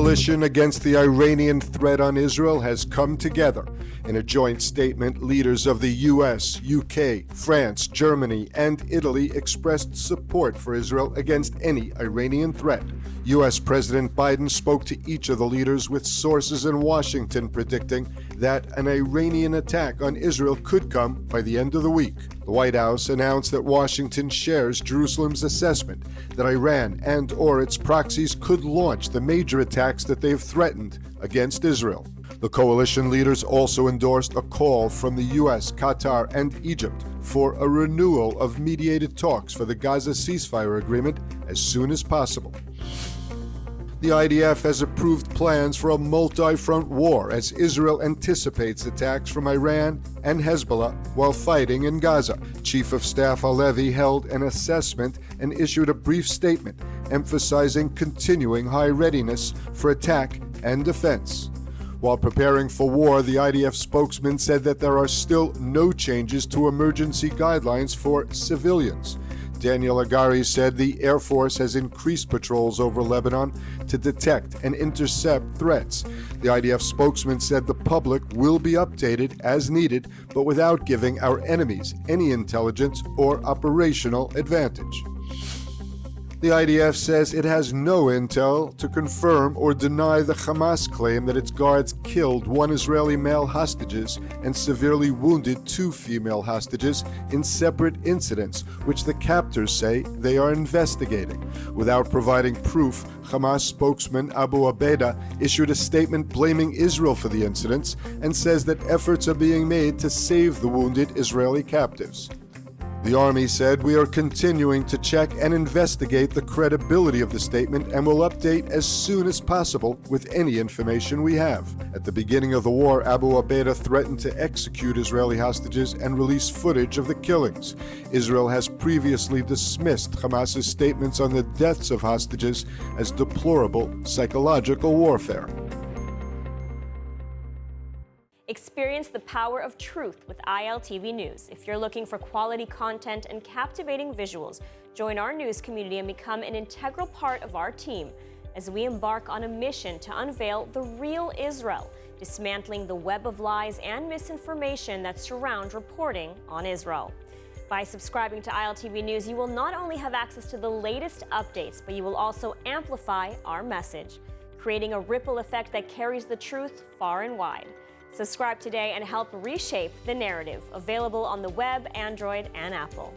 coalition against the Iranian threat on Israel has come together. In a joint statement, leaders of the US, UK, France, Germany, and Italy expressed support for Israel against any Iranian threat. US President Biden spoke to each of the leaders, with sources in Washington predicting that an Iranian attack on Israel could come by the end of the week. The White House announced that Washington shares Jerusalem's assessment that Iran and/or its proxies could launch the major attacks that they have threatened against Israel. The coalition leaders also endorsed a call from the US, Qatar, and Egypt for a renewal of mediated talks for the Gaza ceasefire agreement as soon as possible. The IDF has approved plans for a multi-front war as Israel anticipates attacks from Iran and Hezbollah while fighting in Gaza. Chief of Staff ILTV held an assessment and issued a brief statement emphasizing continuing high readiness for attack and defense. While preparing for war, the IDF spokesman said that there are still no changes to emergency guidelines for civilians. Daniel Agari said the Air Force has increased patrols over Lebanon to detect and intercept threats. The IDF spokesman said the public will be updated as needed, but without giving our enemies any intelligence or operational advantage. The IDF says it has no intel to confirm or deny the Hamas claim that its guards killed one Israeli male hostages and severely wounded two female hostages in separate incidents, which the captors say they are investigating. Without providing proof, Hamas spokesman Abu Abeda issued a statement blaming Israel for the incidents and says that efforts are being made to save the wounded Israeli captives. The Army said, "We are continuing to check and investigate the credibility of the statement and will update as soon as possible with any information we have." At the beginning of the war, Abu Abeda threatened to execute Israeli hostages and release footage of the killings. Israel has previously dismissed Hamas's statements on the deaths of hostages as deplorable psychological warfare. Experience the power of truth with ILTV News. If you're looking for quality content and captivating visuals, join our news community and become an integral part of our team as we embark on a mission to unveil the real Israel, dismantling the web of lies and misinformation that surround reporting on Israel. By subscribing to ILTV News, you will not only have access to the latest updates, but you will also amplify our message, creating a ripple effect that carries the truth far and wide. Subscribe today and help reshape the narrative. Available on the web, Android, and Apple.